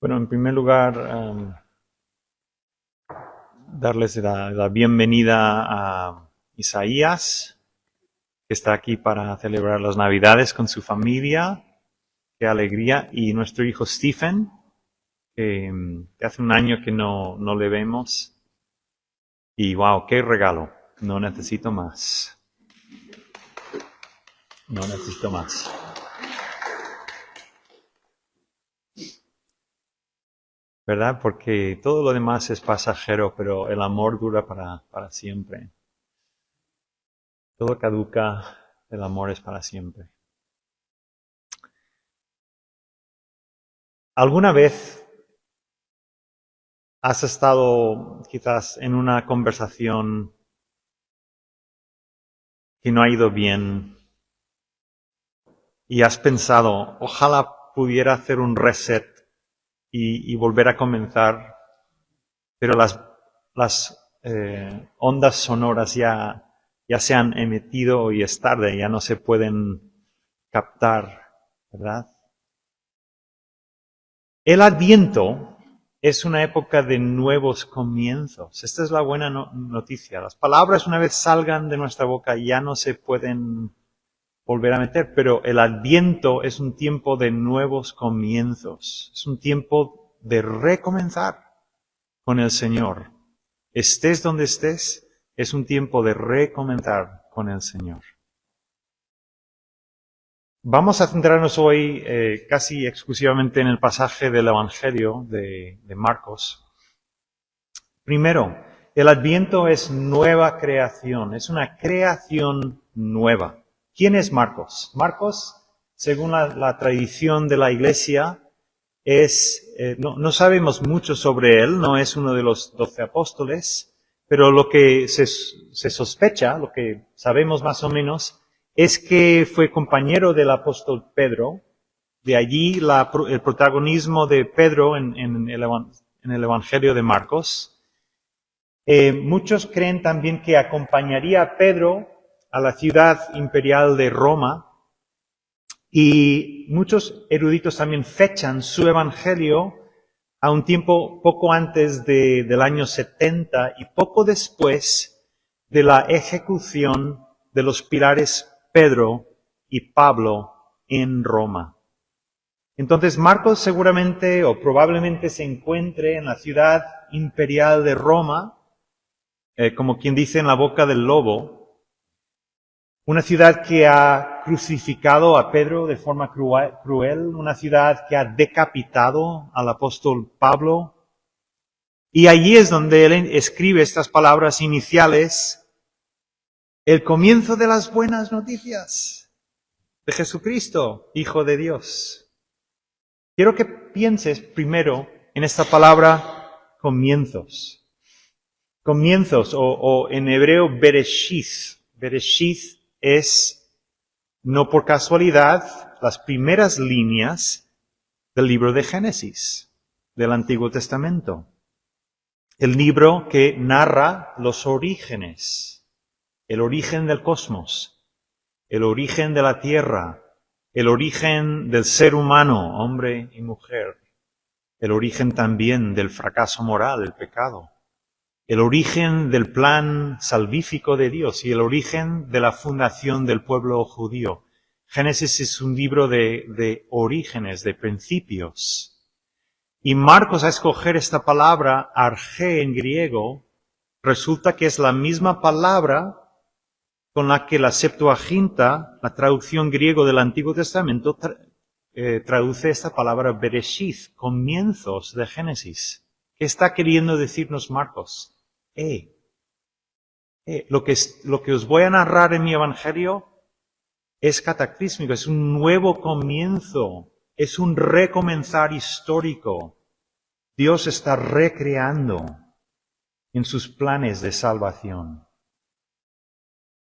Bueno, en primer lugar, darles la bienvenida a Isaías, que está aquí para celebrar las Navidades con su familia. Qué alegría. Y nuestro hijo Stephen, que hace un año que no le vemos. Y wow, qué regalo. No necesito más. No necesito más. ¿Verdad? Porque todo lo demás es pasajero, pero el amor dura para siempre. Todo caduca, el amor es para siempre. ¿Alguna vez has estado quizás en una conversación que no ha ido bien y has pensado, ojalá pudiera hacer un reset y volver a comenzar, pero las ondas sonoras ya se han emitido y es tarde, ya no se pueden captar, ¿verdad? El Adviento es una época de nuevos comienzos. Esta es la buena noticia. Las palabras, una vez salgan de nuestra boca, ya no se pueden volver a meter, pero el Adviento es un tiempo de nuevos comienzos. Es un tiempo de recomenzar con el Señor. Estés donde estés, es un tiempo de recomenzar con el Señor. Vamos a centrarnos hoy casi exclusivamente en el pasaje del Evangelio de Marcos. Primero, el Adviento es nueva creación, es una creación nueva. ¿Quién es Marcos? Marcos, según la tradición de la Iglesia, no sabemos mucho sobre él, no es uno de los 12 apóstoles, pero lo que se sospecha, lo que sabemos más o menos, es que fue compañero del apóstol Pedro. De allí el protagonismo de Pedro en el Evangelio de Marcos. Muchos creen también que acompañaría a Pedro a la ciudad imperial de Roma, y muchos eruditos también fechan su Evangelio a un tiempo poco antes del año 70 y poco después de la ejecución de los pilares Pedro y Pablo en Roma. Entonces Marcos seguramente o probablemente se encuentre en la ciudad imperial de Roma, como quien dice en la boca del lobo, una ciudad que ha crucificado a Pedro de forma cruel, una ciudad que ha decapitado al apóstol Pablo, y allí es donde él escribe estas palabras iniciales, el comienzo de las buenas noticias de Jesucristo, Hijo de Dios. Quiero que pienses primero en esta palabra comienzos. Comienzos, o en hebreo bereshith. Bereshith es, no por casualidad, las primeras líneas del libro de Génesis, del Antiguo Testamento. El libro que narra los orígenes, el origen del cosmos, el origen de la tierra, el origen del ser humano, hombre y mujer, el origen también del fracaso moral, el pecado, el origen del plan salvífico de Dios y el origen de la fundación del pueblo judío. Génesis es un libro de orígenes, de principios. Y Marcos, a escoger esta palabra, arché en griego, resulta que es la misma palabra con la que la Septuaginta, la traducción griego del Antiguo Testamento, traduce esta palabra bereshith, comienzos de Génesis. ¿Qué está queriendo decirnos Marcos? Lo que os voy a narrar en mi Evangelio es cataclísmico, es un nuevo comienzo, es un recomenzar histórico. Dios está recreando en sus planes de salvación.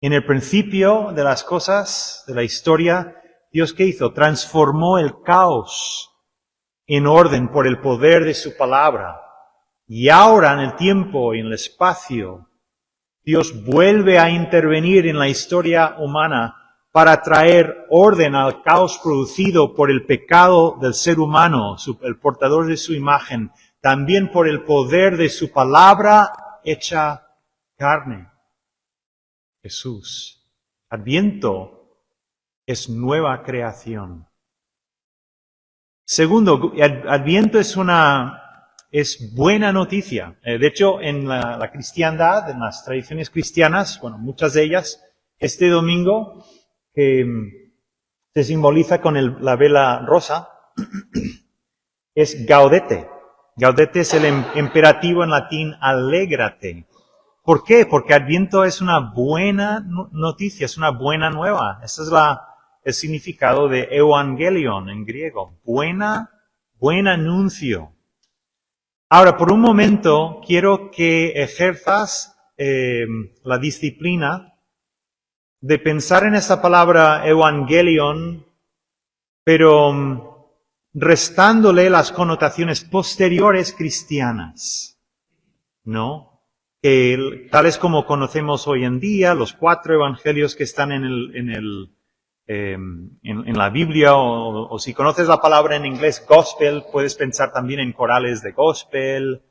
En el principio de las cosas, de la historia, Dios, ¿qué hizo? Transformó el caos en orden por el poder de su palabra. Y ahora, en el tiempo y en el espacio, Dios vuelve a intervenir en la historia humana para traer orden al caos producido por el pecado del ser humano, el portador de su imagen, también por el poder de su palabra hecha carne. Jesús. Adviento es nueva creación. Segundo, Adviento es buena noticia. De hecho, en la cristiandad, en las tradiciones cristianas, bueno, muchas de ellas, este domingo, que se simboliza con la vela rosa, es gaudete. Gaudete es el imperativo en latín, alégrate. ¿Por qué? Porque Adviento es una buena noticia, es una buena nueva. Ese es el significado de evangelion en griego. Buen anuncio. Ahora, por un momento, quiero que ejerzas la disciplina de pensar en esa palabra evangelion, pero restándole las connotaciones posteriores cristianas, ¿no? Que tales como conocemos hoy en día, los 4 evangelios que están en la Biblia, o si conoces la palabra en inglés gospel, puedes pensar también en corales de gospel.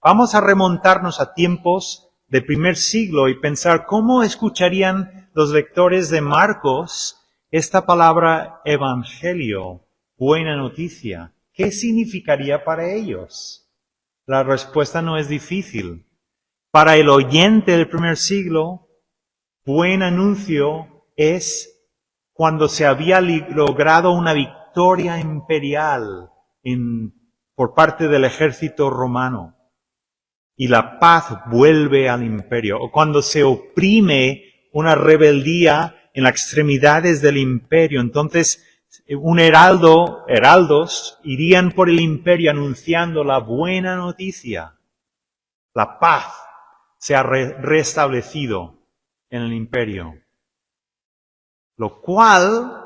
Vamos a remontarnos a tiempos del primer siglo y pensar cómo escucharían los lectores de Marcos esta palabra evangelio, buena noticia. ¿Qué significaría para ellos? La respuesta no es difícil. Para el oyente del primer siglo, buen anuncio es cuando se había logrado una victoria imperial por parte del ejército romano y la paz vuelve al imperio, o cuando se oprime una rebeldía en las extremidades del imperio. Entonces, heraldos irían por el imperio anunciando la buena noticia. La paz se ha restablecido en el imperio. Lo cual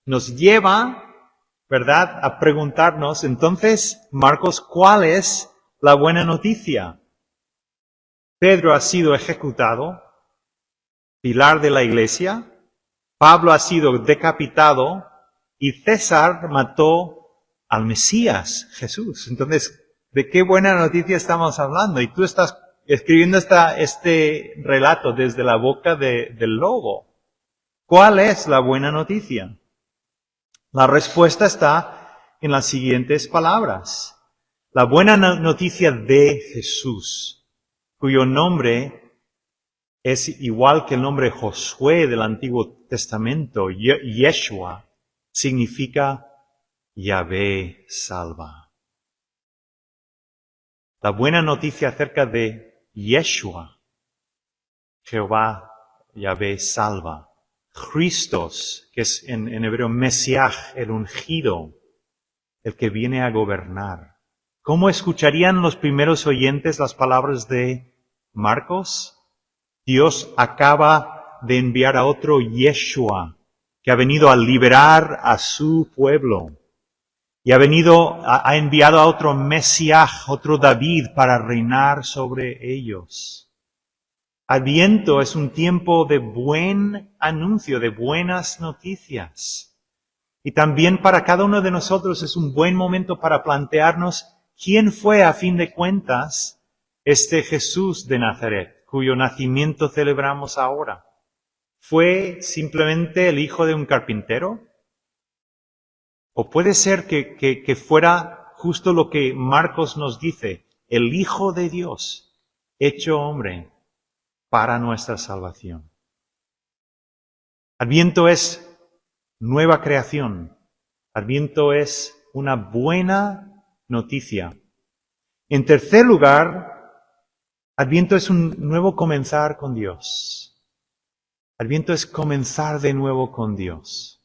nos lleva, ¿verdad?, a preguntarnos, entonces, Marcos, ¿cuál es la buena noticia? Pedro ha sido ejecutado, pilar de la iglesia, Pablo ha sido decapitado y César mató al Mesías, Jesús. Entonces, ¿de qué buena noticia estamos hablando? Y tú estás escribiendo este relato desde la boca del lobo. ¿Cuál es la buena noticia? La respuesta está en las siguientes palabras. La buena noticia de Jesús, cuyo nombre es igual que el nombre Josué del Antiguo Testamento, Yeshua, significa Yahvé salva. La buena noticia acerca de Yeshua, Jehová, Yahvé salva. Christos, que es en hebreo Mesiaj, el ungido, el que viene a gobernar. ¿Cómo escucharían los primeros oyentes las palabras de Marcos? Dios acaba de enviar a otro Yeshua, que ha venido a liberar a su pueblo. Y ha enviado a otro Mesiaj, otro David, para reinar sobre ellos. Adviento es un tiempo de buen anuncio, de buenas noticias. Y también para cada uno de nosotros es un buen momento para plantearnos quién fue, a fin de cuentas, este Jesús de Nazaret, cuyo nacimiento celebramos ahora. ¿Fue simplemente el hijo de un carpintero? ¿O puede ser que fuera justo lo que Marcos nos dice, el Hijo de Dios, hecho hombre, para nuestra salvación? Adviento es nueva creación. Adviento es una buena noticia. En tercer lugar, Adviento es un nuevo comenzar con Dios. Adviento es comenzar de nuevo con Dios.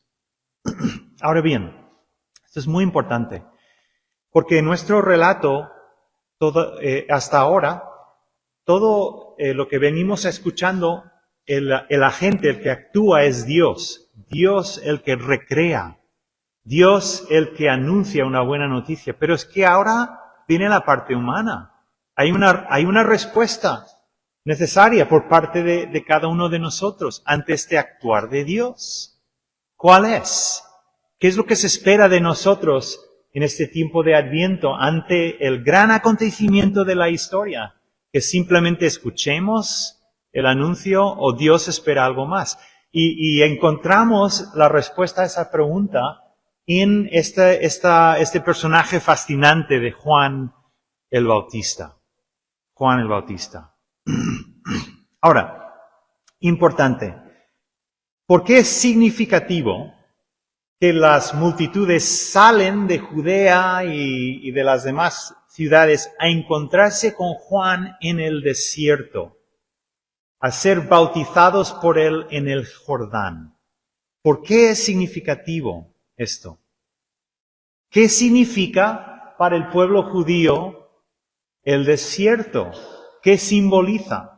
Ahora bien, esto es muy importante, porque en nuestro relato, hasta ahora, todo lo que venimos escuchando, el agente, el que actúa es Dios. Dios el que recrea. Dios el que anuncia una buena noticia. Pero es que ahora viene la parte humana. Hay una respuesta necesaria por parte de cada uno de nosotros ante este actuar de Dios. ¿Cuál es? ¿Qué es lo que se espera de nosotros en este tiempo de Adviento ante el gran acontecimiento de la historia? ¿Que simplemente escuchemos el anuncio o Dios espera algo más? Y encontramos la respuesta a esa pregunta en este personaje fascinante de Juan el Bautista. Juan el Bautista. Ahora, importante. ¿Por qué es significativo que las multitudes salen de Judea y de las demás ciudades a encontrarse con Juan en el desierto, a ser bautizados por él en el Jordán? ¿Por qué es significativo esto? ¿Qué significa para el pueblo judío el desierto? ¿Qué simboliza?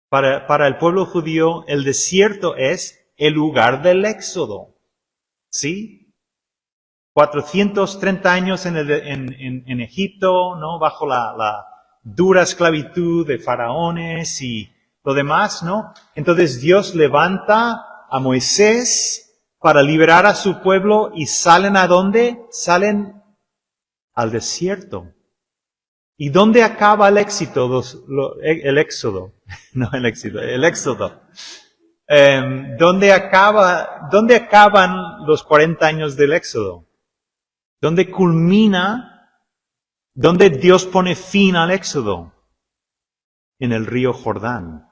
Para el pueblo judío, el desierto es el lugar del éxodo. ¿Sí? 430 años en Egipto, ¿no? Bajo la dura esclavitud de faraones y lo demás, ¿no? Entonces Dios levanta a Moisés para liberar a su pueblo y ¿salen a dónde? Salen al desierto. ¿Y dónde acaba el éxodo? El éxodo. No el éxodo, el éxodo. ¿Dónde acaban los 40 años del éxodo? ¿Dónde culmina? ¿Dónde Dios pone fin al éxodo? En el río Jordán.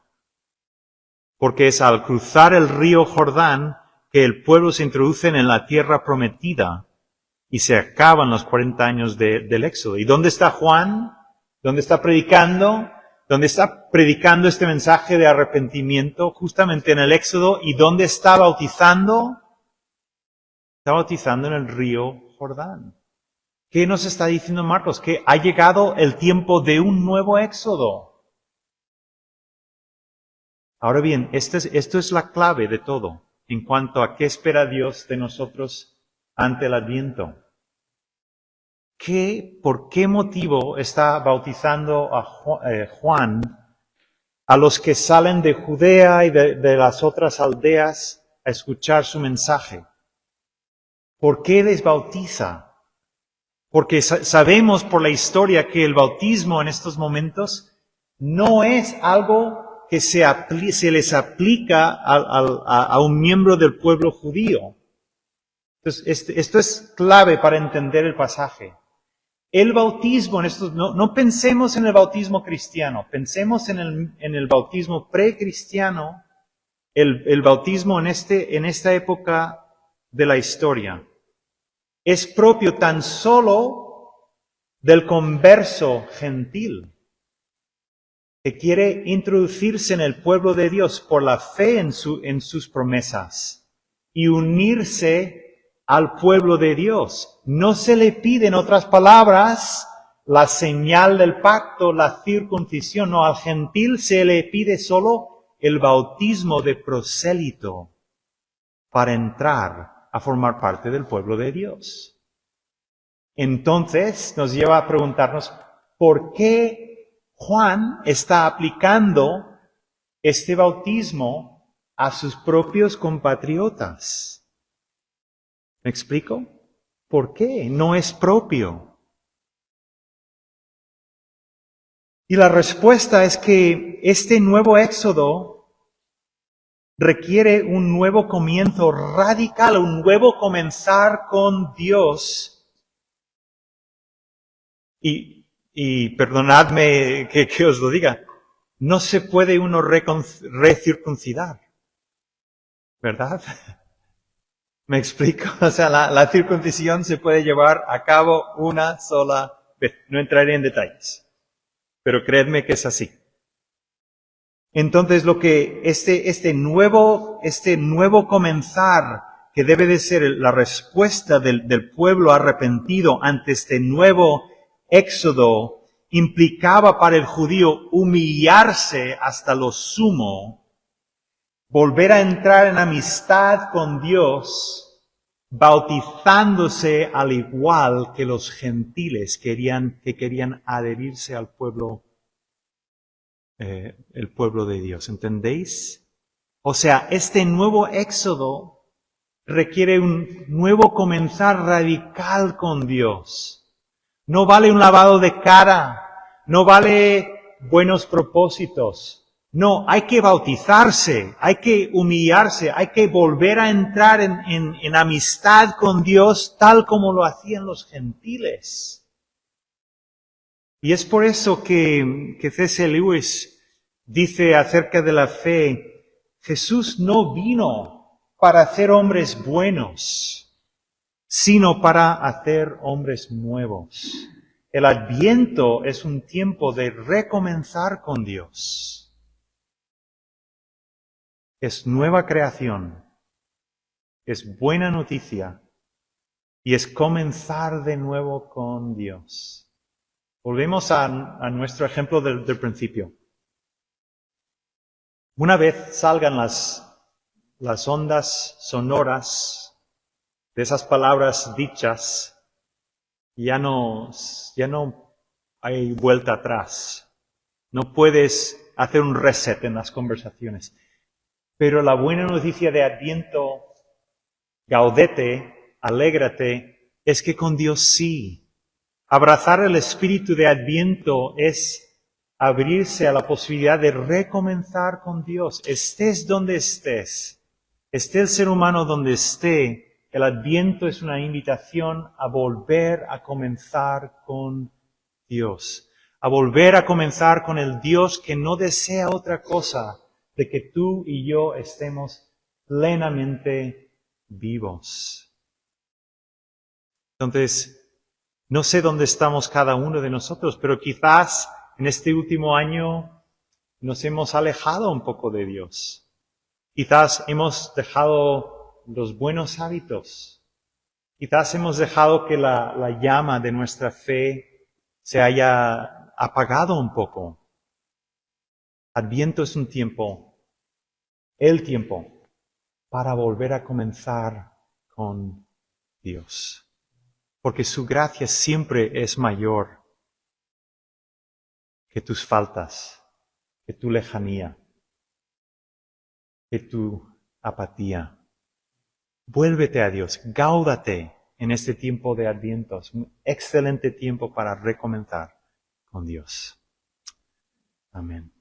Porque es al cruzar el río Jordán que el pueblo se introduce en la tierra prometida y se acaban los 40 años del éxodo. ¿Y dónde está Juan? ¿Dónde está predicando? ¿Dónde está predicando este mensaje de arrepentimiento? Justamente en el éxodo. ¿Y dónde está bautizando? Está bautizando en el río Jordán. ¿Qué nos está diciendo Marcos? Que ha llegado el tiempo de un nuevo éxodo. Ahora bien, esto es la clave de todo en cuanto a qué espera Dios de nosotros ante el Adviento. ¿Por qué motivo está bautizando a Juan a los que salen de Judea y de las otras aldeas a escuchar su mensaje? ¿Por qué les bautiza? Porque sabemos por la historia que el bautismo en estos momentos no es algo que se les aplica a un miembro del pueblo judío. Entonces, esto es clave para entender el pasaje. El bautismo, no pensemos en el bautismo cristiano, pensemos en el bautismo precristiano, el bautismo en esta época de la historia. Es propio tan solo del converso gentil que quiere introducirse en el pueblo de Dios por la fe en sus promesas y unirse al pueblo de Dios. No se le pide, en otras palabras, la señal del pacto, la circuncisión. No, al gentil se le pide solo el bautismo de prosélito para entrar a formar parte del pueblo de Dios. Entonces nos lleva a preguntarnos, ¿por qué Juan está aplicando este bautismo a sus propios compatriotas? ¿Me explico? ¿Por qué? No es propio. Y la respuesta es que este nuevo éxodo requiere un nuevo comienzo radical, un nuevo comenzar con Dios. Y perdonadme que os lo diga, no se puede uno recircuncidar, ¿verdad? ¿Me explico? O sea, la circuncisión se puede llevar a cabo una sola vez. No entraré en detalles, pero creedme que es así. Entonces, lo que este nuevo comenzar, que debe de ser la respuesta del pueblo arrepentido ante este nuevo éxodo, implicaba para el judío humillarse hasta lo sumo, volver a entrar en amistad con Dios, bautizándose al igual que los gentiles que querían adherirse al pueblo, el pueblo de Dios. ¿Entendéis? O sea, este nuevo éxodo requiere un nuevo comenzar radical con Dios. No vale un lavado de cara, no vale buenos propósitos. No, hay que bautizarse, hay que humillarse, hay que volver a entrar en amistad con Dios tal como lo hacían los gentiles. Y es por eso que C.S. Lewis dice acerca de la fe, Jesús no vino para hacer hombres buenos, sino para hacer hombres nuevos. El Adviento es un tiempo de recomenzar con Dios. Es nueva creación, es buena noticia y es comenzar de nuevo con Dios. Volvemos a nuestro ejemplo del principio. Una vez salgan las ondas sonoras de esas palabras dichas, ya no hay vuelta atrás. No puedes hacer un reset en las conversaciones. Pero la buena noticia de Adviento, gaudete, alégrate, es que con Dios sí. Abrazar el espíritu de Adviento es abrirse a la posibilidad de recomenzar con Dios. Estés donde estés, esté el ser humano donde esté, el Adviento es una invitación a volver a comenzar con Dios. A volver a comenzar con el Dios que no desea otra cosa de que tú y yo estemos plenamente vivos. Entonces, no sé dónde estamos cada uno de nosotros, pero quizás en este último año nos hemos alejado un poco de Dios. Quizás hemos dejado los buenos hábitos. Quizás hemos dejado que la llama de nuestra fe se haya apagado un poco. Adviento es un tiempo, el tiempo, para volver a comenzar con Dios. Porque su gracia siempre es mayor que tus faltas, que tu lejanía, que tu apatía. Vuélvete a Dios, gáudate en este tiempo de Adviento. Es un excelente tiempo para recomenzar con Dios. Amén.